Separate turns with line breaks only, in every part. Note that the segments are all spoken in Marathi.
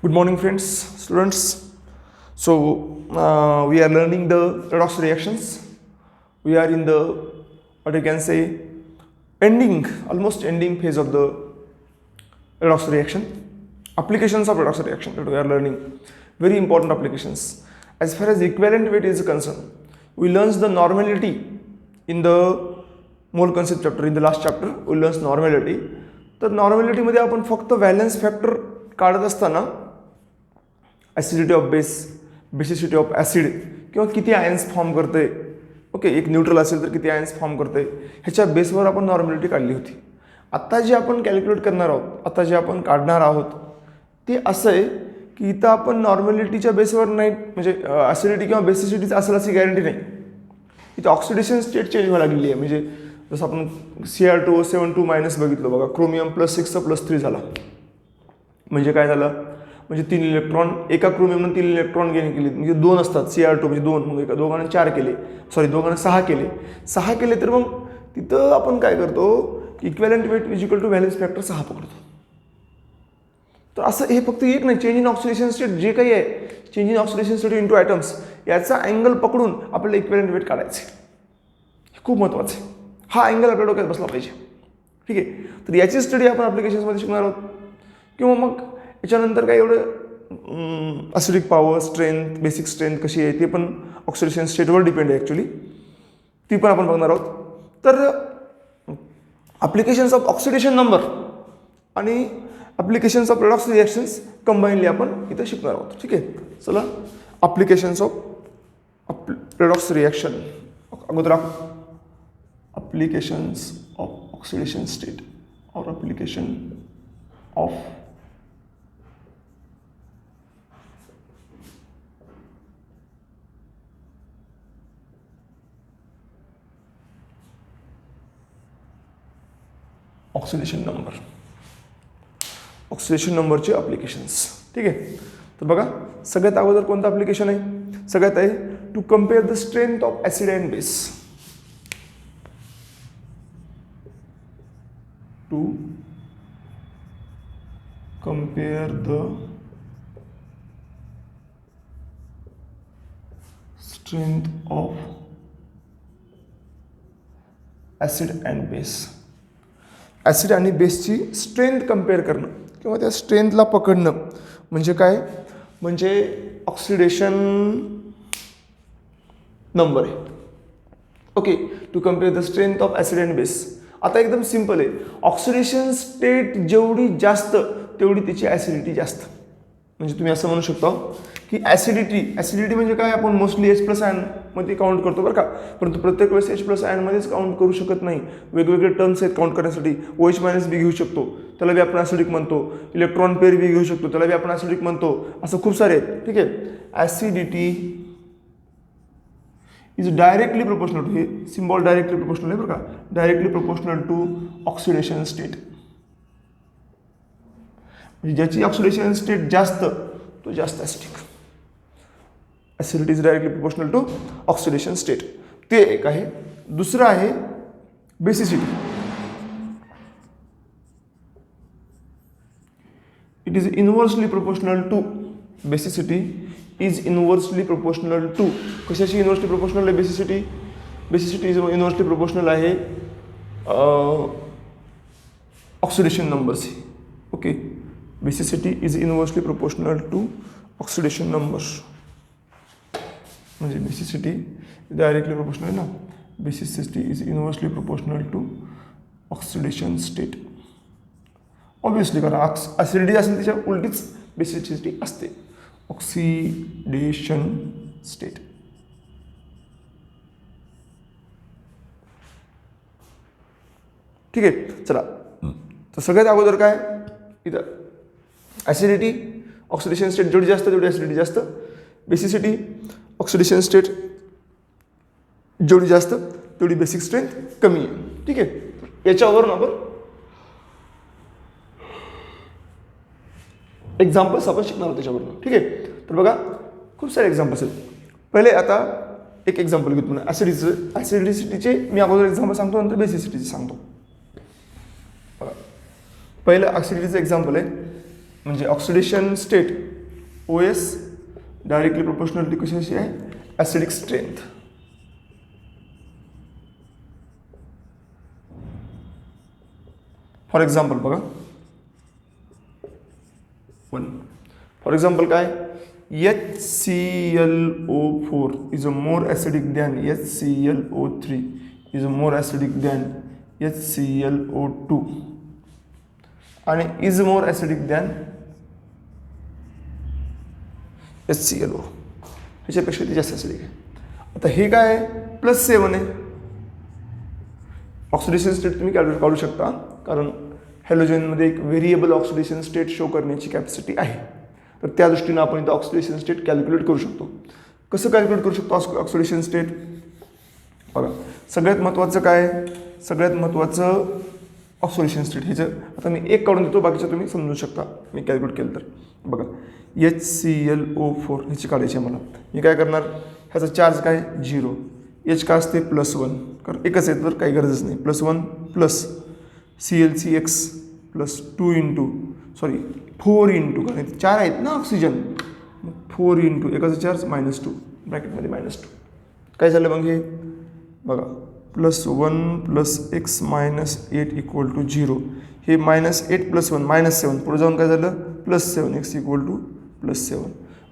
Good morning, friends, students. So, we are learning the redox reactions. We are in the, what you can say, almost ending phase of the redox reaction. Applications of redox reaction that we are learning. Very important applications. As far as equivalent weight is concerned, we learned the normality in the mole concept chapter. In the last chapter, we learned normality. तर नॉर्मॅलिटीमध्ये आपण फक्त व्हॅलन्स फॅक्टर काढत असताना acidity of base, basicity of acid किंवा किती आयन्स फॉर्म करते, ओके, एक न्यूट्रल असेल तर किती आयन्स फॉर्म करते ह्याच्या बेसवर आपण नॉर्मॅलिटी काढली होती. आता जे आपण कॅल्क्युलेट करणार आहोत, आता जे आपण काढणार आहोत ते असं आहे की इथं आपण नॉर्मॅलिटीच्या बेसवर नाही, म्हणजे ॲसिडिटी किंवा बेसिसिटीचं असेल अशी गॅरंटी नाही. इथं ऑक्सिडेशन स्टेट चेंज व्हायला लागलेली आहे. म्हणजे जसं आपण Cr2O7 मायनस बघितलं बघा, क्रोमियम +6 +3 झाला. म्हणजे काय झालं, म्हणजे 3 इलेक्ट्रॉन एका क्रोमियमनं 3 इलेक्ट्रॉन गेन केले, म्हणजे 2 असतात Cr2 म्हणजे 2, मग एका दोघांना 4 केले, दोघांना 6 केले, 6 केले तर मग तिथं आपण काय करतो की equivalent weight equal to valence factor 6 पकडतो. तर असं हे फक्त एक नाही, चेंज इन ऑक्सिडेशन स्टेट जे काही आहे, change in oxidation state into atoms याचा अँगल पकडून आपल्याला इक्विव्हॅलंट वेट काढायचे. हे खूप महत्त्वाचं आहे. हा अँगल आपल्या डोक्यात बसला पाहिजे. ठीक आहे, तर याची स्टडी आपण ॲप्लिकेशन्समध्ये शिकणार आहोत. किंवा मग याच्यानंतर काय एवढं acidic power, strength, basic strength कशी आहे ते पण ऑक्सिडेशन स्टेटवर डिपेंड आहे ॲक्च्युली, ती पण आपण बघणार आहोत. तर ॲप्लिकेशन्स ऑफ ऑक्सिडेशन नंबर आणि applications of redox reactions combinedly आपण इथं शिकणार आहोत. ठीक आहे, चला ॲप्लिकेशन्स ऑफ रेडॉक्स रिॲक्शन अगोदर applications of oxidation state or application of oxidation number, oxidation नंबरचे ॲप्लिकेशन्स. ठीक आहे, तर बघा सगळ्यात अगोदर कोणतं ॲप्लिकेशन आहे, सगळ्यात आहे to compare the strength of acid and base. To compare the strength of acid and base. Acid आणि बेसची स्ट्रेंथ कम्पेअर करणं किंवा त्या स्ट्रेंथला पकडणं म्हणजे काय, म्हणजे ऑक्सिडेशन नंबर आहे. Okay, to compare the strength of acid and base. आता एकदम सिम्पल आहे, ऑक्सिडेशन स्टेट जेवढी जास्त तेवढी त्याची ॲसिडिटी जास्त. म्हणजे तुम्ही असं म्हणू शकता की ॲसिडिटी म्हणजे काय, आपण मोस्टली H+ आयनमध्ये काउंट करतो बरं का, परंतु प्रत्येक वेळेस H+ आयनमध्येच काउंट करू शकत नाही. वेगवेगळे टर्म्स आहेत काउंट करण्यासाठी. OH- बी घेऊ शकतो, त्याला बी आपण ॲसिडिक म्हणतो. इलेक्ट्रॉन पेअर बी घेऊ शकतो, त्याला बी आपण ॲसिडिक म्हणतो. असं खूप सारे आहेत. ठीक आहे, acidity is directly proportional to, हे सिम्बॉल डायरेक्टली प्रोपोर्शनल आहे बरं का, directly proportional to oxidation state. म्हणजे ज्याची ऑक्सिडेशन स्टेट जास्त तो जास्त acidic. Acidity is directly proportional to oxidation state, ते एक आहे. दुसरं आहे basicity. It is inversely proportional to, basicity is inversely proportional to, कशाची इनव्हर्सली प्रोपोर्शनल आहे basicity, basicity is inversely proportional आहे ऑक्सिडेशन नंबरची. Okay, basicity is inversely proportional to oxidation number. म्हणजे बेसिसिटी डायरेक्टली प्रोपोर्शनल आहे ना, basicity is inversely proportional to oxidation state. Obviously कारण ॲसिडिटी असेल त्याच्या उलटीच बेसिसिटी असते, ऑक्सिडेशन स्टेट. ठीक आहे, चला तर सगळ्यात अगोदर काय इथं ॲसिडिटी, ऑक्सिडेशन स्टेट जेवढी जास्त तेवढी ॲसिडिटी जास्त. बेसिसिटी, ऑक्सिडेशन स्टेट जेवढी जास्त तेवढी बेसिक स्ट्रेंथ कमी आहे. ठीक आहे, याच्यावरून आपण एक्झाम्पल्स आपण शिकणार आहोत त्याच्यावरून. ठीक आहे, तर बघा खूप सारे एक्झाम्पल्स आहेत. पहिले आता एक एक्झाम्पल घेतो पुन्हा ॲसिडिसिटीचे मी अगोदर एक्झाम्पल सांगतो, नंतर बेसिसिटीचे सांगतो. पहिलं ॲसिडिटीचं एक्झाम्पल आहे म्हणजे oxidation state OS directly proportional to कशाची आहे, ॲसिडिक स्ट्रेंथ. फॉर एक्झाम्पल बघा, फॉर एक्झाम्पल काय, HClO4 is a more acidic than HClO3 is a more acidic than HClO2 आणि is more acidic than HClO. ह्याच्यापेक्षा ते जास्त ॲसिडिक आहे. आता हे काय आहे, +7 आहे. ऑक्सिडेशन स्टेट तुम्ही कॅल्क्युलेट काढू शकता, कारण हॅलोजनमध्ये एक व्हेरिएबल ऑक्सिडेशन स्टेट शो करण्याची कॅपॅसिटी आहे. तर त्या दृष्टीनं आपण इथं ऑक्सिडेशन स्टेट कॅल्क्युलेट करू शकतो. कसं कॅल्क्युलेट करू शकतो ऑक्सिडेशन स्टेट? बघा, सगळ्यात महत्त्वाचं काय, सगळ्यात महत्त्वाचं ऑक्सिडेशन स्टेट. ह्याचं आता मी एक काढून देतो, बाकीचं तुम्ही समजू शकता मी कॅल्क्युलेट केलं तर. बघा, HClO4 ह्याची काढायची आहे मला. मी काय करणार, ह्याचा चार्ज काय 0, H का असते +1, कारण एकच आहे तर काही गरजच नाही. +1 plus ClCx plus 2 into 4 into, कारण 4 आहेत ना ऑक्सिजन, 4 इंटू एकाचा चार्ज -2 ब्रॅकेटमध्ये -2. काय झालं मग हे बघा, +1 plus x minus 8 equal to 0. हे -8 + 1 -7, पुढे जाऊन काय झालं +7 x इक्वल टू +7,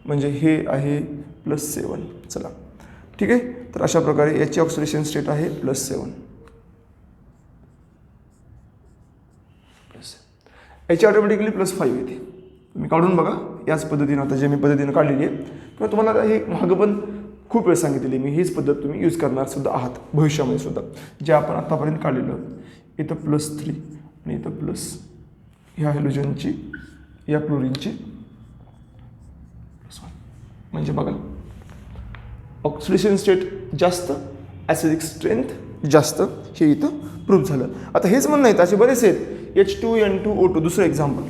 म्हणजे हे आहे +7. चला ठीक आहे. तर अशा प्रकारे याची ऑक्सिडेशन स्टेट आहे +7. याची ऑटोमॅटिकली +5 येते. तुम्ही काढून बघा याच पद्धतीनं, आता जे मी पद्धतीनं काढलेली आहे. किंवा तुम्हाला हे मागं पण खूप वेळ सांगितलेली मी, हीच पद्धत तुम्ही यूज करणार सुद्धा आहात भविष्यामध्ये सुद्धा, जे आपण आत्तापर्यंत काढलेलं. इथं +3 आणि इथं प्लस ह्या हॅलोजनची, या क्लोरीनची +1. म्हणजे बघा, ऑक्सिडेशन स्टेट जास्त, ॲसिडिक स्ट्रेंथ जास्त, हे इथं प्रूव्ह झालं. आता हेच म्हणणं आहेत, असे बरेच आहेत. H2N2O2 दुसरं एक्झाम्पल.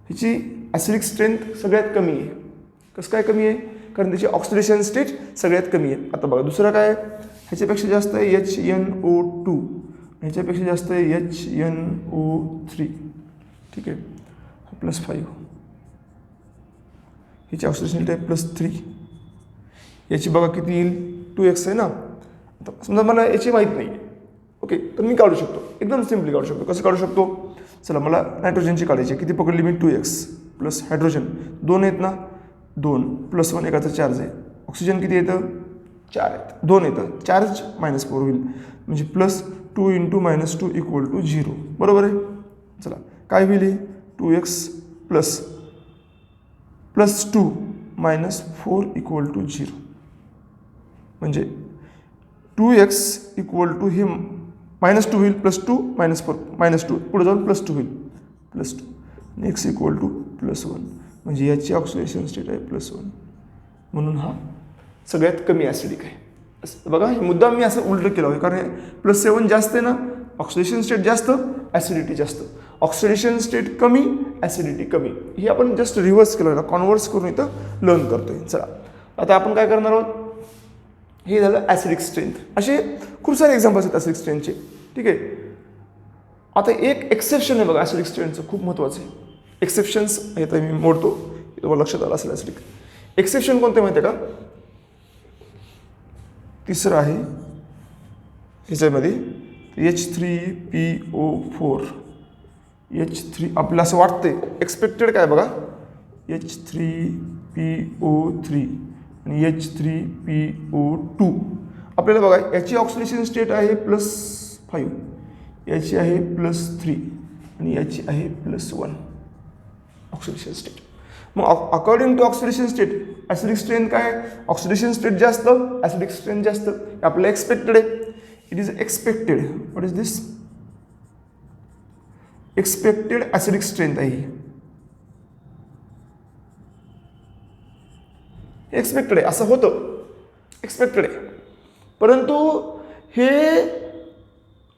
ह्याची ॲसिडिक स्ट्रेंथ सगळ्यात कमी आहे. कसं काय कमी आहे? कारण त्याची ऑक्सिडेशन स्टेट सगळ्यात कमी आहे. आता बघा दुसरं काय आहे, ह्याच्यापेक्षा जास्त आहे HNO2, ह्याच्यापेक्षा जास्त आहे HNO3. ठीक आहे, +5. ह्याची ऑक्सिडेशन स्टेट आहे +3. याची बघा किती येईल, 2x आहे ना. आता समजा मला याची माहीत नाही आहे, ओके, तर मी काढू शकतो, एकदम सिम्पली काढू शकतो. कसं काढू शकतो? चला, मला नायट्रोजनची काढायची. किती पकडली मी? 2x प्लस हायड्रोजन 2 आहेत ना, 2 + 1 एकाचा चार्ज आहे. ऑक्सिजन किती येतं? 4 आहेत, 2 येतं, चार्ज -4 होईल, म्हणजे +2 इंटू -2 इक्वल टू 0. बरोबर आहे. चला, काय होईल? 2x प्लस +2 -4 इक्वल टू 0, म्हणजे 2x इक्वल टू हे -2 होईल, +2 -4 -2, पुढे जाऊन +2 होईल, +2 आणि x इक्वल टू +1, म्हणजे याची ऑक्सिडेशन स्टेट आहे +1. म्हणून हा सगळ्यात कमी ॲसिडिक आहे. बघा, हे मुद्दा मी असं उलटं केलं आहे, कारण +7 जास्त आहे ना, ऑक्सिडेशन स्टेट जास्त, ॲसिडिटी जास्त. ऑक्सिडेशन स्टेट कमी, ॲसिडिटी कमी. हे आपण जस्ट रिव्हर्स केलं, कॉन्व्हर्स करून इथं लर्न करतोय. चला, आता आपण काय करणार आहोत? हे झालं ॲसिडिक स्ट्रेंथ. असे खूप सारे एक्झाम्पल्स आहेत ॲसिडिक स्ट्रेंथचे. ठीक आहे. आता एक एक्सेप्शन आहे बघा ॲसिडिक स्ट्रेंथचं, खूप महत्त्वाचं आहे. एक्सेप्शन्स हे तर मी मोडतो, तुम्हाला लक्षात आलं असेल. ॲसिडिक एक्सेप्शन कोणते माहिती आहे का? तिसरं आहे ह्याच्यामध्ये H3PO4. H3 आपल्याला असं वाटतंय, एक्सपेक्टेड काय बघा, H3PO3 आणि H3PO2. आपल्याला बघा याची ऑक्सिडेशन स्टेट आहे +5, याची आहे +3 आणि याची आहे +1 ऑक्सिडेशन स्टेट. मग according to oxidation state acidic strength काय? ऑक्सिडेशन स्टेट जास्त, ॲसिडिक स्ट्रेंथ जास्त. आपल्याला एक्सपेक्टेड आहे. It is expected. What is this? Expected acidic strength आहे. एक्सपेक्टेड आहे, असं होतं, एक्सपेक्टेड आहे. परंतु हे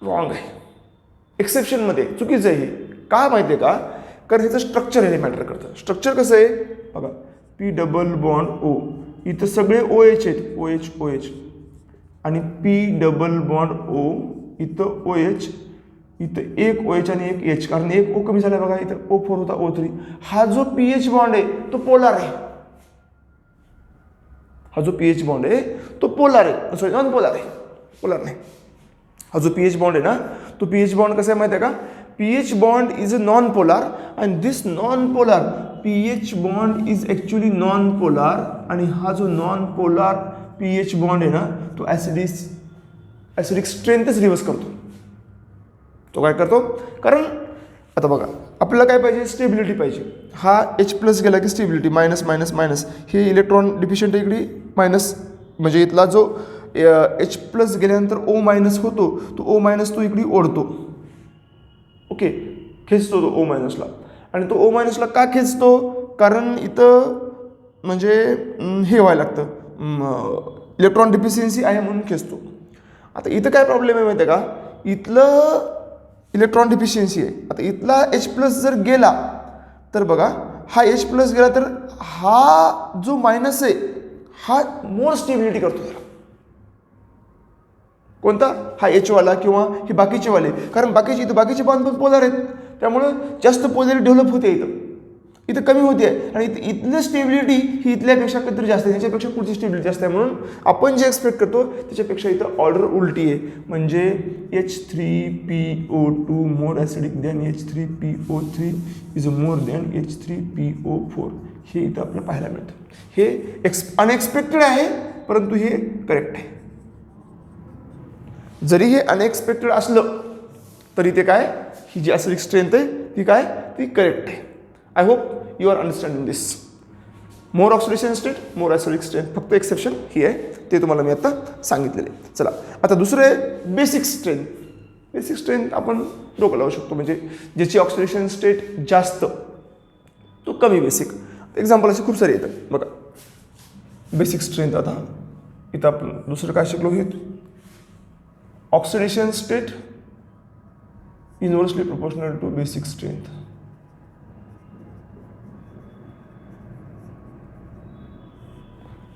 रॉंग आहे, एक्सेप्शनमध्ये चुकीचं आहे. हे का माहिती आहे का? कारण ह्याचं स्ट्रक्चर हे मॅटर करतं. स्ट्रक्चर कसं आहे बघा, P∪O, इथं सगळे OH आहेत, OH आणि P∪O, इथं OH इथं एक OH आणि एक H, कारण एक O कमी झाला बघा, इथं O4 होता O3. हा जो pH बॉन्ड आहे तो पोलार आहे. हा जो pH बॉन्ड आहे तो पोलार आहे, सॉरी नॉन पोलार आहे, पोलार नाही. हा जो pH बॉन्ड आहे ना तो pH बॉन्ड कसा आहे माहिती आहे का? pH bond is a non polar and this non polar pH bond is actually non polar. आणि हा जो नॉन पोलार pH बॉन्ड आहे ना तो ॲसिडिक स्ट्रेंथच रिव्हर्स करतो. तो काय करतो? कारण आता बघा आपल्याला काय पाहिजे? स्टेबिलिटी पाहिजे. हा H+ गेला की स्टेबिलिटी मायनस मायनस मायनस, हे इलेक्ट्रॉन डिफिशियंट इकडे मायनस, म्हणजे इथला जो H+ गेल्यानंतर O- होतो, तो O- तो इकडे ओढतो. ओके, खेचतो तो O-ला. आणि तो O- का खेचतो? कारण इथं म्हणजे हे व्हायला लागतं, इलेक्ट्रॉन डिफिशियन्सी आहे म्हणून खेचतो. आता इथं काय प्रॉब्लेम आहे माहिती आहे का? इथलं इलेक्ट्रॉन डिफिशियन्सी आहे. आता इथला H+ जर गेला तर बघा हा H+ गेला तर हा जो मायनस आहे हा मोर स्टेबिलिटी करतो त्याला. कोणता? हा H वाला किंवा हे बाकीचे वाले, कारण बाकीचे बॉन्ड पण पोलार आहेत, त्यामुळं जास्त पोलॅरिटी डेव्हलप होते. इथं कमी होते. आणि इथली स्टेबिलिटी ही इथल्यापेक्षा कधीतरी जास्त आहे, ह्याच्यापेक्षा पुढची स्टेबिलिटी जास्त आहे. म्हणून आपण जे एक्सपेक्ट करतो त्याच्यापेक्षा इथं ऑर्डर उलटी आहे. म्हणजे H3PO2 more acidic than H3PO3 is more than H3PO4, हे इथं आपल्याला पाहायला मिळतं. हे अनएक्सपेक्टेड आहे, परंतु हे करेक्ट आहे. जरी हे अनएक्सपेक्टेड असलं तरी ते काय, ही जी ॲसिडिक स्ट्रेंथ आहे ती काय, ती करेक्ट आहे. I hope you are understanding this. More oxidation state, more acidic strength, फक्त एक्सेप्शन ही आहे, ते तुम्हाला मी आता सांगितलेले. चला आता दुसरं आहे बेसिक स्ट्रेंथ. बेसिक स्ट्रेंथ आपण डोकं लावू शकतो, म्हणजे ज्याची ऑक्सिडेशन स्टेट जास्त तो कमी बेसिक. एक्झाम्पल असे खूप सारे येतात बघा. बेसिक स्ट्रेंथ, आता इथं आपण दुसरं काय शिकलो हे oxidation state inversely proportional to basic strength.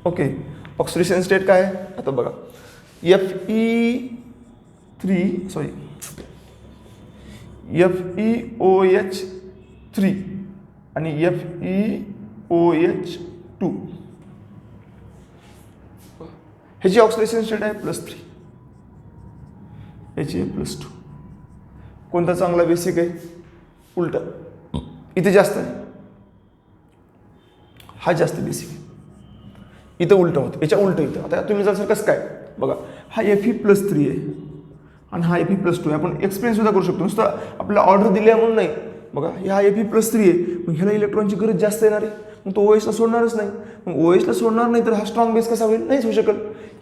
Okay, oxidation state काय आहे आता बघा. FeOH3 आणि FeOH2 ह्याची ऑक्सिडेशन स्टेट आहे +3, ह्याची +2. कोणता चांगला बेसिक आहे? उलटा, इथे जास्त आहे, हा जास्त बेसिक आहे, इथं उलटं होतं, याच्या उलटं इथं. आता तुम्ही जर कसं काय बघा, हा Fe+3 आहे आणि हा Fe+2 आहे. आपण एक्सप्लेन सुद्धा करू शकतो, नुसतं आपल्याला ऑर्डर दिली आहे म्हणून नाही. बघा हा Fe+3 आहे, मग ह्याला इलेक्ट्रॉनची गरज जास्त येणार आहे, मग तो OHला सोडणारच नाही. मग OHला सोडणार नाही तर हा स्ट्रॉंग बेस कसा होईल? नाहीच होऊ शकत.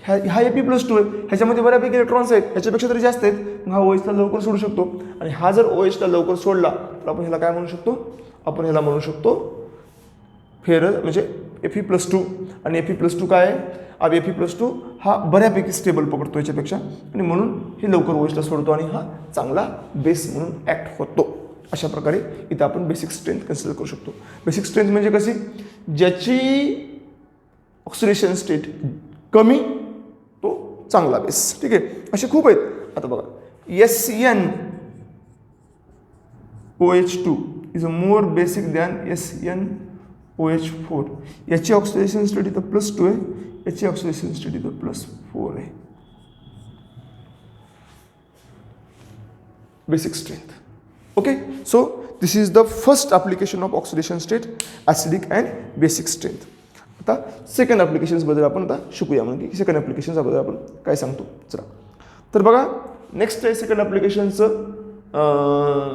हा Fe+2 आहे, ह्याच्यामध्ये बऱ्यापैकी इलेक्ट्रॉन्स आहेत, ह्याच्यापेक्षा तरी जास्त आहेत, मग हा OHला लवकर सोडू शकतो. आणि हा जर OHला लवकर सोडला तर आपण ह्याला काय म्हणू शकतो? आपण ह्याला म्हणू शकतो फेरर, म्हणजे Fe+2. आणि Fe+2 काय आहे? अब Fe+2 हा बऱ्यापैकी स्टेबल पकडतो याच्यापेक्षा, आणि म्हणून हे लवकर OHला सोडतो आणि हा चांगला बेस म्हणून ॲक्ट होतो. अशा प्रकारे इथं आपण बेसिक स्ट्रेंथ कन्सिडर करू शकतो. बेसिक स्ट्रेंथ म्हणजे कशी? ज्याची ऑक्सिडेशन स्टेट कमी तो चांगला बेस. ठीक आहे, असे खूप आहेत. आता बघा SnOH2 is a more basic than SnOH4. याची ऑक्सिडेशन स्टेट इथं +2 आहे, याची ऑक्सिडेशन स्टेट इथं +4 आहे. Basic strength. Okay, so this is the first application of oxidation state, acidic and basic strength. आता सेकंड ॲप्लिकेशन्सबद्दल आपण आता शिकूया, म्हणजे सेकंड ॲप्लिकेशन्सबद्दल आपण काय सांगतो. चला तर बघा, नेक्स्ट आहे सेकंड ॲप्लिकेशनचं.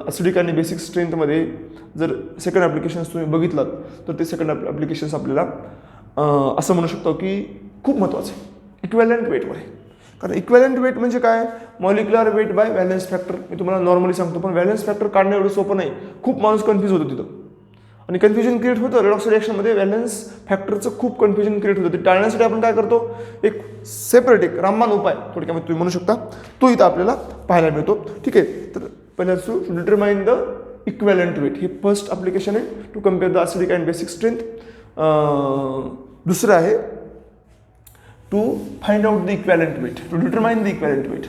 ॲसिडिक आणि बेसिक स्ट्रेंथमध्ये जर सेकंड ॲप्लिकेशन्स तुम्ही बघितलात तर ते सेकंड ॲप्लिकेशन्स आपल्याला असं म्हणू शकतो की खूप महत्त्वाचं आहे, इक्विव्हॅलंट वेटवर आहे. कारण इक्विव्हॅलंट वेट म्हणजे काय? Molecular weight by valence factor. मी तुम्हाला नॉर्मली सांगतो, पण व्हॅलन्स फॅक्टर काढणं एवढं सोपं नाही. खूप माणूस कन्फ्यूज होतो तिथं, आणि कन्फ्युजन क्रिएट होतं. रेडॉक्स रिॲक्शनमध्ये व्हॅलन्स फॅक्टरचं खूप कन्फ्युजन क्रिएट होतं. ते टाळण्यासाठी आपण काय करतो, एक सेपरेट एक रामबाण उपाय थोडक्यामध्ये तुम्ही म्हणू शकता, तो इथं आपल्याला पाहायला मिळतो. ठीक आहे, तर पहिला to determine the equivalent weight, हे फर्स्ट ॲप्लिकेशन आहे to compare the acidic and basic strength. दुसरं आहे to find out the equivalent weight, to determine the equivalent weight.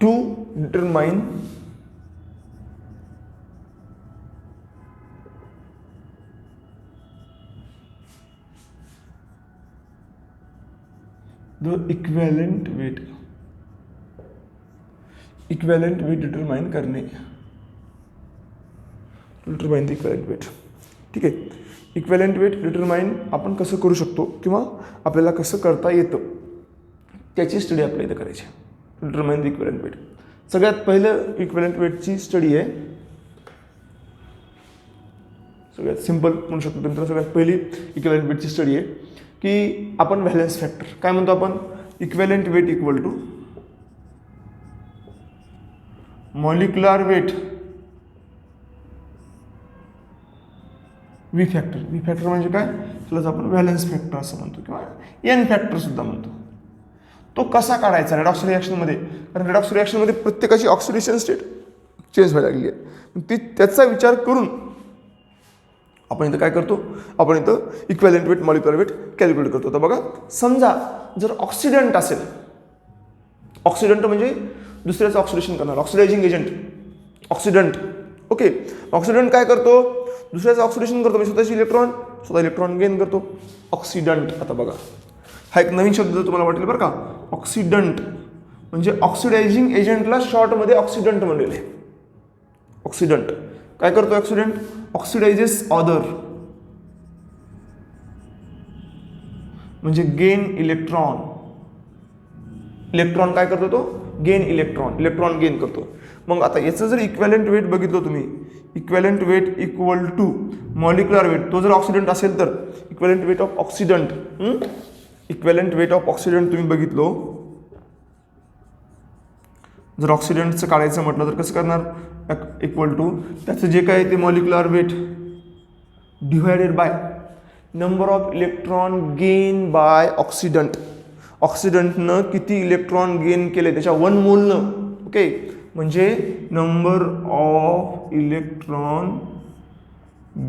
To determine the equivalent weight determine करणे, डिटरमाइन द इक्विवेलेंट वेट. ठीक आहे, इक्विवेलेंट वेट डिटरमाइन आपण कसं करू शकतो किंवा आपल्याला कसं करता येतं त्याची स्टडी आपल्या इथं करायची. Determine the equivalent weight. सगळ्यात पहिलं इक्विवेलेंट वेटची स्टडी आहे, सगळ्यात सिंपल म्हणू शकतो मित्रांनो. सगळ्यात पहिली इक्विवेलेंट वेटची स्टडी आहे की आपण व्हॅलन्स फॅक्टर काय म्हणतो आपण, equivalent weight equal to molecular weight V factor. V factor म्हणजे काय, त्यालाच आपण व्हॅलन्स फॅक्टर असं म्हणतो किंवा एन फॅक्टर सुद्धा म्हणतो. तो कसा काढायचा रेडॉक्स रिॲक्शनमध्ये, कारण रेडॉक्स रिॲक्शनमध्ये प्रत्येकाची ऑक्सिडेशन स्टेट चेंज व्हायला लागली आहे. त्याचा विचार करून आपण इथं काय करतो, आपण इथं equivalent weight molecular weight calculate करतो. तर बघा, समजा जर ऑक्सिडंट असेल, ऑक्सिडंट म्हणजे दुसऱ्याचं ऑक्सिडेशन करणार, oxidizing agent, oxidant. Okay, oxidant काय करतो, दुसऱ्याचं ऑक्सिडेशन करतो, म्हणजे स्वतः इलेक्ट्रॉन गेन करतो, ऑक्सिडंट. आता बघा, हा एक नवीन शब्द तुम्हाला वाटेल बरं का, ऑक्सिडंट म्हणजे ऑक्सिडायझिंग एजंटला शॉर्टमध्ये ऑक्सिडंट म्हणलेले. ऑक्सिडंट काय करतो, ऑक्सिडंट ऑक्सिडायझेस अदर म्हणजे गेन इलेक्ट्रॉन. इलेक्ट्रॉन काय करतो, तो गेन इलेक्ट्रॉन गेन करतो. मग आता याचं जर इक्विवेलेंट वेट बघितलं तुम्ही, equivalent weight equal to molecular weight, तो जर ऑक्सिडंट असेल तर equivalent weight of oxidant, equivalent weight of oxidant तुम्ही बघितलो, जर ऑक्सिडंटचं काढायचं म्हटलं तर कसं करणार, इक्वल टू त्याचं जे काय ते molecular weight divided by number of electron gain by oxidant. ऑक्सिडंटनं किती इलेक्ट्रॉन गेन केले त्याच्या 1 मोलनं. ओके, म्हणजे number of electron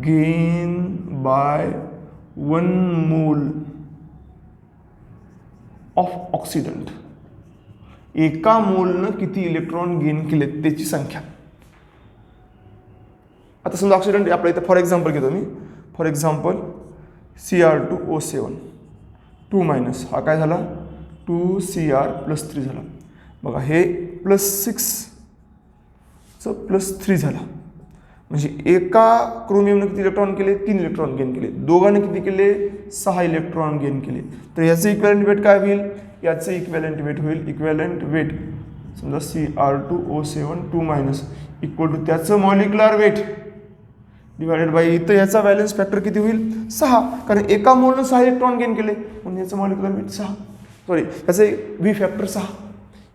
gain by 1 mole of oxidant. एका मोलनं किती इलेक्ट्रॉन गेन केले त्याची संख्या. आता समजा ऑक्सिडंट आपल्या इथं फॉर एक्झाम्पल घेतो मी, फॉर एक्झाम्पल Cr2O7 2 मायनस, हा काय झाला 2Cr+3 झाला. बघा हे +6 +3 झाला, म्हणजे एका क्रोमियमनं किती इलेक्ट्रॉन केले, 3 इलेक्ट्रॉन गेन केले, दोघांनी किती केले, 6 इलेक्ट्रॉन गेन केले. तर याचं इक्विवेलेंट वेट काय होईल, याचं इक्विवेलेंट वेट होईल, इक्विवेलेंट वेट समजा Cr2O7 2 मायनस इक्वल टू त्याचं मॉलिक्युलर वेट डिवायडेड बाय इथं याचा व्हॅलन्स फॅक्टर किती होईल 6, कारण एका मोलनं 6 इलेक्ट्रॉन गेन केले म्हणून याचं मॉलिक्युलर वेट 6, सॉरी याचे व्ही फॅक्टर 6,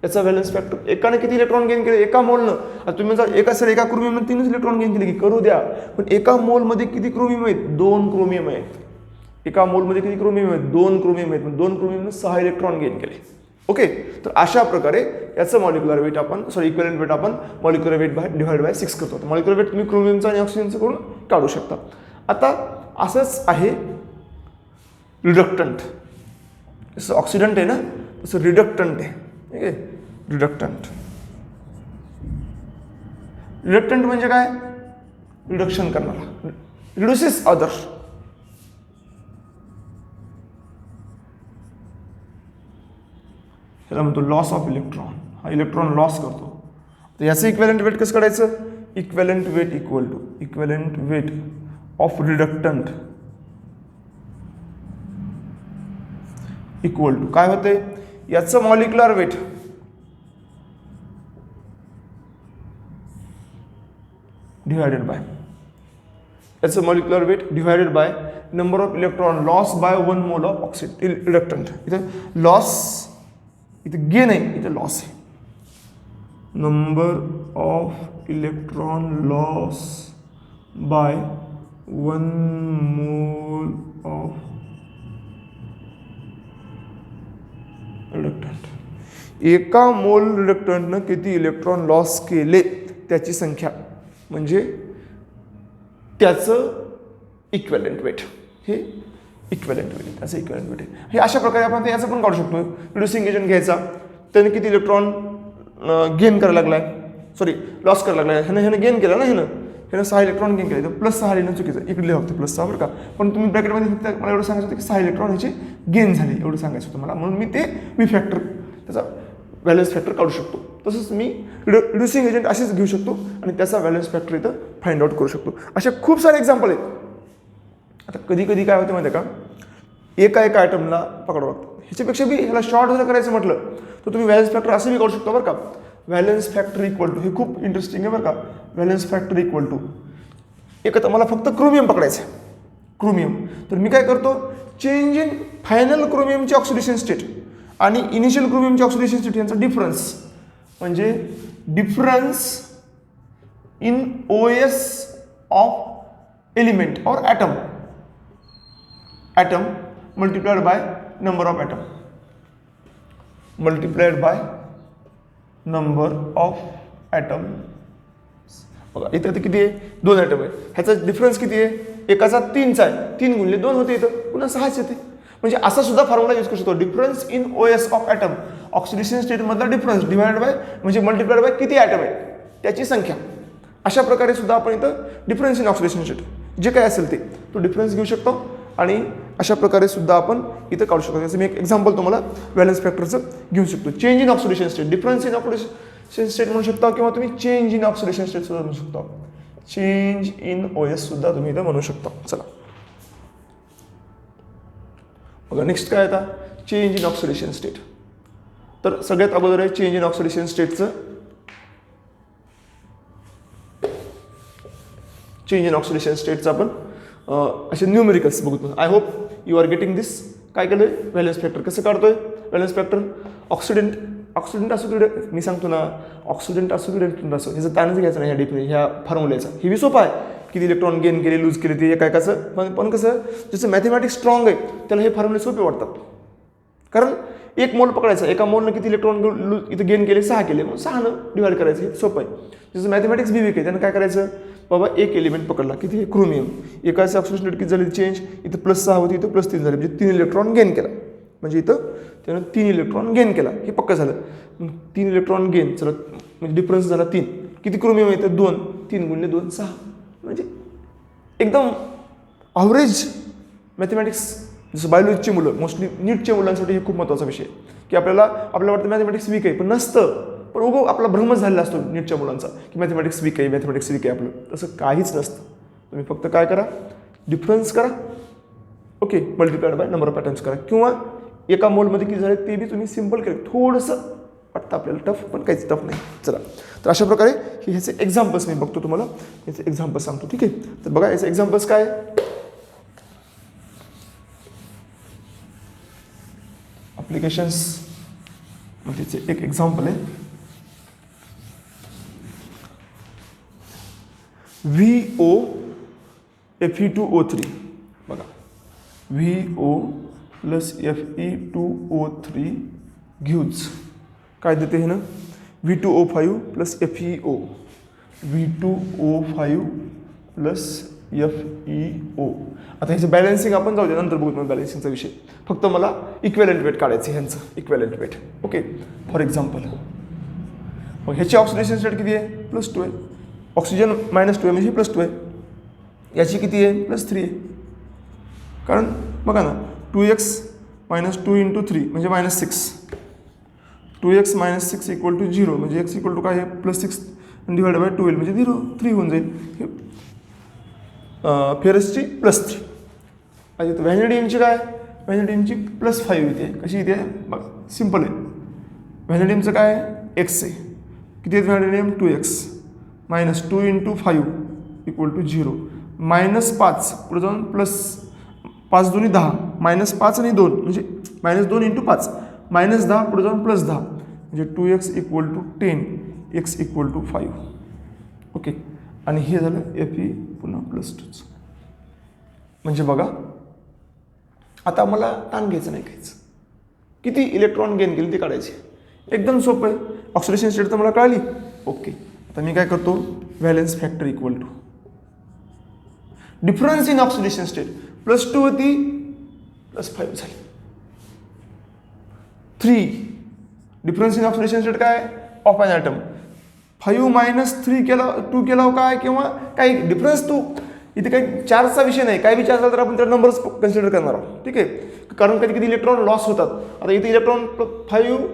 याचा व्हॅलन्स फॅक्टर. एकाने किती इलेक्ट्रॉन गेन केले, एका मोलनं. आता तुम्ही जर एका क्रोमियममध्ये 3 इलेक्ट्रॉन गेन केले की करू द्या, पण एका मोलमध्ये किती क्रोमियम आहेत, 2 क्रोमियम आहेत. एका मोलमध्ये किती क्रोमियम आहेत, 2 क्रोमियम आहेत, 2 क्रोमियमनं 6 इलेक्ट्रॉन गेन केले. ओके, तर अशा प्रकारे याचं मॉलिक्युलर वेट आपण इक्विवेलेंट वेट आपण मॉलिक्युलर वेट डिवाइड बाय 6 करतो. मॉलिक्युलर वेट तुम्ही क्रोमियमचं आणि ऑक्सिजनचं करून काढू शकता. आता असंच आहे रिडक्टंट. जसं ऑक्सिडंट आहे ना तसं रिडक्टंट आहे. ठीक आहे, रिडक्टंट म्हणजे काय, रिडक्शन करणारा, रिड्युसेस अदर. त्याला म्हणतो लॉस ऑफ इलेक्ट्रॉन, हा इलेक्ट्रॉन लॉस करतो. तर याचं इक्विवेलेंट वेट कसं काढायचं, equivalent weight equal to equivalent weight of reductant equal to काय होते, याचं मॉलिक्युलर वेट डिवायडेड बाय याचं molecular weight divided by number of electron loss by 1 mole of रिडक्टंट. इथं लॉस, इथं गेन आहे, इथं लॉस आहे. Number of electron loss by 1 mole of रिडक्टंट. एका मोल रिडक्टंटनं किती इलेक्ट्रॉन लॉस केले त्याची संख्या म्हणजे त्याचं इक्विवेलेंट वेट. हे इक्विवेलेंट वेट, त्याचं इक्विवेलेंट वेट आहे. हे अशा प्रकारे आपण याचं पण काढू शकतो. रिड्युसिंग एजंट घ्यायचा, त्याने किती इलेक्ट्रॉन गेन करायला लागलाय, सॉरी लॉस करायला लागलाय, ह्यानं गेन केलं ना, ह्यानं 6 इलेक्ट्रॉन गेन केले, तर प्लस 6 लिहिणं चुकीचं, इकडे लिहा फक्त प्लस 6 बरं का. पण तुम्ही ब्रॅकेटमध्ये फक्त मला एवढं सांगायचं होतं की 6 इलेक्ट्रॉन ह्याचे गेन झाले एवढं सांगायचं होतं मला, म्हणून मी ते व्ही फॅक्टर त्याचा व्हॅलन्स फॅक्टर काढू शकतो. तसंच मी रिड्युसिंग एजंट असेच घेऊ शकतो आणि त्याचा व्हॅलन्स फॅक्टर इथं फाइंड आउट करू शकतो. अशा खूप सारे एक्झाम्पल आहेत. आता कधी कधी काय होतं माहिती आहे का, एका आयटमला पकडावं लागतं. ह्याच्यापेक्षा बी ह्याला शॉर्ट जर करायचं म्हटलं तर तुम्ही व्हॅलन्स फॅक्टर असं बी काढू शकतो बरं का. व्हॅलन्स फॅक्टर इक्वल टू, हे खूप इंटरेस्टिंग आहे बरं का. व्हॅलन्स फॅक्टर इक्वल टू एक आता मला फक्त क्रोमियम पकडायचं आहे, क्रोमियम. तर मी काय करतो, चेंज इन फायनल क्रोमियमची ऑक्सिडेशन स्टेट आणि इनिशियल क्रोमियमची ऑक्सिडेशन स्टेट यांचा डिफरन्स, म्हणजे difference in OS of element or atom multiplied by number of atom, multiplied by number of atom. बघा इथं आता किती आहे, 2 ॲटम आहे, ह्याचा डिफरन्स किती आहे, एकाचा 3चा आहे, 3 गुणिले 2 होते, इथं पुन्हा 6च येते. म्हणजे असा सुद्धा फॉर्म्युला यूज करू शकतो, difference in OS of atom, oxidation स्टेटमधला डिफरन्स डिवाइड बाय म्हणजे मल्टिप्लाइड बाय किती ॲटम आहे त्याची संख्या. अशा प्रकारे सुद्धा आपण इथं डिफरन्स इन ऑक्सिडेशन स्टेट जे काय असेल ते तो डिफरन्स घेऊ शकतो आणि अशा प्रकारे सुद्धा आपण इथं काढू शकतो. जसं मी एक एक्झाम्पल तुम्हाला व्हॅलन्स फॅक्टरचं घेऊ शकतो. Change in oxidation state, difference in oxidation state म्हणू शकता किंवा तुम्ही चेंज इन ऑक्सिडेशन स्टेट सुद्धा म्हणू शकता, चेंज इन OS सुद्धा तुम्ही इथं म्हणू शकता. चला बघा नेक्स्ट काय आता, चेंज इन ऑक्सिडेशन स्टेट. तर सगळ्यात अगोदर आहे चेंज इन ऑक्सिडेशन स्टेटचं, चेंज इन ऑक्सिडेशन स्टेटचं आपण असे न्यूमेरिकल्स बघतो. I hope you are getting this. काय केलं, व्हॅलन्स फॅक्टर कसं काढतोय, व्हॅलन्स फॅक्टर ऑक्सिडेंट असो की मी सांगतो ना, ऑक्सिडेंट असो की रिडक्टंट असो, ह्याचं ताणच घ्यायचं नाही ह्या फॉर्म्युल्याचा. हे बी सोपं आहे, किती इलेक्ट्रॉन गेन केले लूज केले ते एकाचं. पण कसं, जसं मॅथमॅटिक्स स्ट्रॉंग आहे त्याला हे फॉर्म्युले सोपे वाटतात. कारण एक मोल पकडायचा, एका मोलनं किती इलेक्ट्रॉन इथं गेन केले, 6 केले, मग 6नं डिवाइड करायचं, हे सोपं आहे. जसं मॅथमॅटिक्स बी वीक आहे, त्यानं काय करायचं, बाबा एक एलिमेंट पकडला, किती क्रोमियम, एकाचं ऑक्सिडेशन स्टेट किती झाली चेंज, इथं +6 होती, इथं +3 झाली, म्हणजे 3 इलेक्ट्रॉन गेन केला, म्हणजे इथं त्यानं 3 इलेक्ट्रॉन गेन केला, हे पक्का झालं. 3 इलेक्ट्रॉन गेन, चला म्हणजे डिफरन्स झाला 3, किती क्रोमियम येतं 2, 3 गुणिले 2 6, म्हणजे एकदम ॲव्हरेज मॅथमॅटिक्स. जसं बायोलॉजीची मुलं, मोस्टली नीटच्या मुलांसाठी हे खूप महत्त्वाचा विषय की आपल्याला वाटतं मॅथमॅटिक्स वीक आहे, पण नसतं. पण उगो आपला भ्रमच झालेला असतो नीटच्या मुलांचा की मॅथमॅटिक्स वीक आहे आपलं. तसं काहीच नसतं. तुम्ही फक्त काय करा, डिफरन्स करा, okay, multiplied by number of atoms करा, किंवा एका मोलमध्ये किती झाले ते बी तुम्ही सिम्पल केलं. थोडंसं वाटतं आपल्याला टफ, पण काहीच टफ नाही. चला, तर अशा प्रकारे ह्याचे एक्झाम्पल्स मी बघतो, तुम्हाला याचे एक्झाम्पल्स सांगतो, ठीक आहे. तर बघा याचे एक्झाम्पल्स काय, ॲप्लिकेशन्स म्हणजे एक एक्झाम्पल आहे, VO Fe2O3. बघा VO + Fe2O3 गिव्स काय देते हे ना, V2O5 + FeO, V2O5 + FeO. आता ह्याचं बॅलन्सिंग आपण जाऊ दे, नंतर बघू मग बॅलन्सिंगचा विषय. फक्त मला इक्वेलंट वेट काढायचं, ह्यांचं equivalent weight. Okay, for example मग ह्याची ऑक्सिडेशन स्टेट किती आहे, +2 आहे, ऑक्सिजन -2 आहे म्हणजे +2 आहे. याची किती आहे, +3 आहे. कारण बघा ना, 2x - 2 × 3 म्हणजे -6, 2x - 6 = 0, म्हणजे x = काय आहे, +6 डिवाइड बाय 12 म्हणजे 0, 3 होऊन जाईल. फेरसची +3. आणि व्हॅनिडियमची काय, व्हॅनिडियमची +5 येते. कशी येते बघा, सिम्पल आहे. व्हॅनिडियमचं काय x आहे, किती आहे व्हॅनिडियम, 2x - 2 × 5 = 0, -5 पुढे जाऊन +5 × 2 = 10, -5 आणि 2 म्हणजे -2 × 5 -10 पुढे जाऊन +10 म्हणजे 2x = 10, x = 5. ओके, आणि हे झालं Fe पुन्हा +2. म्हणजे बघा आता मला ताण घ्यायचं नाही काहीच, किती इलेक्ट्रॉन गेन केले ते काढायचे, एकदम सोपं आहे. ऑक्सिडेशन स्टेट तर मला कळली. ओके, आता मी काय करतो, valence factor equal to difference in oxidation state, +2 होती +5 झाली, 3. डिफरन्स इन ऑक्सिडेशन स्टेट काय, ऑफ अन ॲटम 5 मायनस 3 केला 2 केला काय किंवा काही डिफरन्स तू इथे काही चार्जचा विषय नाही, काही बी चार्ज झाला तर आपण त्या नंबर्स कन्सिडर करणार आहोत, ठीक आहे. कारण कधी कधी इलेक्ट्रॉन लॉस होतात. आता इथे इलेक्ट्रॉन 5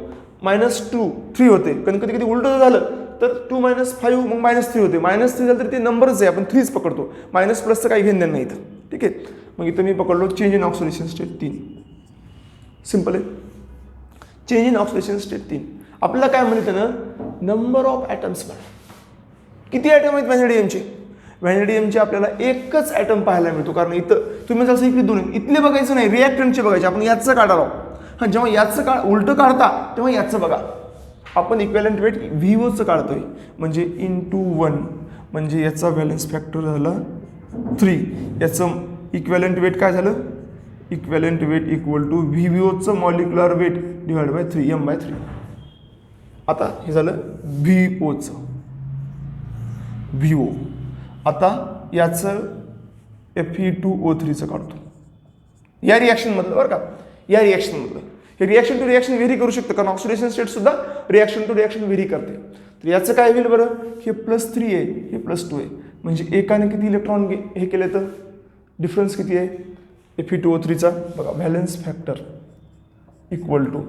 मायनस 2 3 होते, कधी कधी उलटं झालं तर 2 मायनस 5 मग -3 होते. -3 झालं तर ते नंबरच आहे, आपण 3च पकडतो, मायनस प्लसचं काही घेणं नाही इथं, ठीक आहे. मग इथं मी पकडलो change in oxidation state 3. Simple आहे. चेंज इन ऑक्सिडेशन स्टेट 3 आपल्याला काय म्हणतं ना, नंबर ऑफ ॲटम्स मिळाले. किती ॲटम आहेत व्हॅनिडियमचे? व्हॅनिडियमचे आपल्याला एकच ॲटम पाहायला मिळतो, कारण इथं तुम्ही जसं इकडे दोन इथले बघायचं नाही, रिॲक्टंटचे बघायचे. आपण याचं काढालो. हां, जेव्हा याचं उलटं काढता तेव्हा याचं बघा. आपण इक्विव्हॅलेंट वेट VOचं काढतोय, म्हणजे इंटू 1 म्हणजे याचा व्हॅलन्स फॅक्टर झाला 3. याचं इक्विव्हॅलेंट वेट काय झालं? इक्विव्हॅलेंट वेट इक्वल टू VOचं molecular weight divide by 3 m/3. आता हे झालं VOचं VO. आता याचं Fe2O3चं काढतो या रिॲक्शनमधलं, बरं का, या रिॲक्शनमधलं. हे रिॲक्शन टू रिॲक्शन व्हेरी करू शकतं, कारण ऑक्सिडेशन स्टेट सुद्धा रिॲक्शन टू रिॲक्शन व्हेरी करते. तर याचं काय होईल बरं? हे +3 आहे, हे +2 आहे, म्हणजे एकाने किती इलेक्ट्रॉन हे केले तर डिफरन्स किती आहे? Fe2O3चा बघा valence factor equal to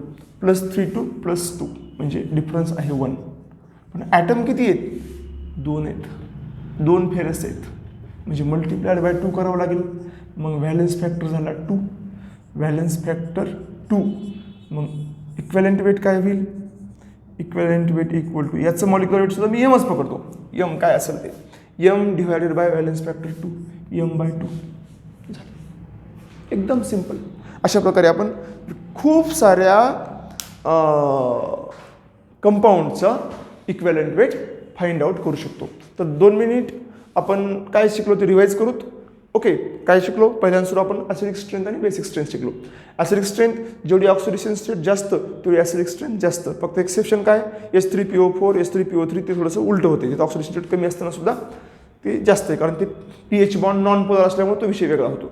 +3 to +2 म्हणजे डिफरन्स आहे 1. पण ॲटम किती आहेत? 2 आहेत, 2 फेरस आहेत, म्हणजे मल्टिप्लाइड बाय 2 करावं लागेल. मग व्हॅलन्स फॅक्टर झाला 2, व्हॅलन्स फॅक्टर 2. मग इक्विव्हॅलेंट वेट काय होईल? इक्विव्हॅलेंट वेट इक्वल टू याचं मॉलिक्युलर वेट सुद्धा मी एमच पकडतो, एम काय असेल ते, M divided by valence factor 2 m/2 झालं. एकदम सिम्पल. अशा प्रकारे आपण खूप साऱ्या कंपाऊंडचा इक्विव्हॅलेंट वेट फाइंड आउट करू शकतो. तर 2 मिनिट आपण काय शिकलो ते रिवाइज करूत. ओके, काय शिकलो? पहिल्यांदा सुरू आपण ॲसिडिक स्ट्रेंथ आणि बेसिक स्ट्रेंथ शिकलो. ॲसिडिक स्ट्रेंथ जेवढी ऑक्सिडेशन स्टेट जास्त तेवढी ॲसिडिक स्ट्रेंथ जास्त. फक्त एक्सेप्शन काय? H3PO4 H3PO3 ते थोडंसं उलटं होते, तिथं ऑक्सिडेशन स्टेट कमी असताना सुद्धा ते जास्त आहे, कारण ते pH बॉन्ड नॉन पोलर असल्यामुळे तो विषय वेगळा होतो.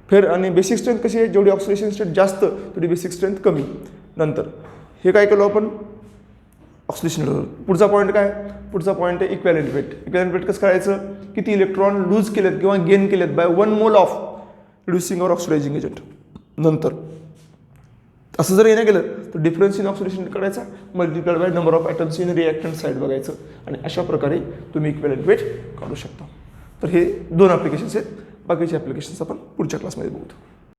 फिर आणि बेसिक स्ट्रेंथ कशी आहे? जेवढी ऑक्सिडेशन स्टेट जास्त तेवढी बेसिक स्ट्रेंथ कमी. नंतर हे काय केलं आपण? ऑक्सिडेशन. पुढचा पॉईंट काय? पुढचा पॉईंट आहे इक्विव्हॅलेंट वेट. इक्विव्हॅलेंट वेट कसं करायचं? किती इलेक्ट्रॉन लूज केलेत किंवा गेन केलेत बाय 1 मोल ऑफ रिड्युसिंग और ऑक्सिडायझिंग एजंट. नंतर असं जर येणं गेलं तर डिफरन्स इन ऑक्सिडेशन करायचा, multiplied by number of atoms in reactant side बघायचं, आणि अशा प्रकारे तुम्ही इक्विव्हॅलेंट वेट काढू शकता. तर हे 2 ॲप्लिकेशन्स आहेत. बाकीचे ॲप्लिकेशन्स आपण पुढच्या क्लासमध्ये बघू.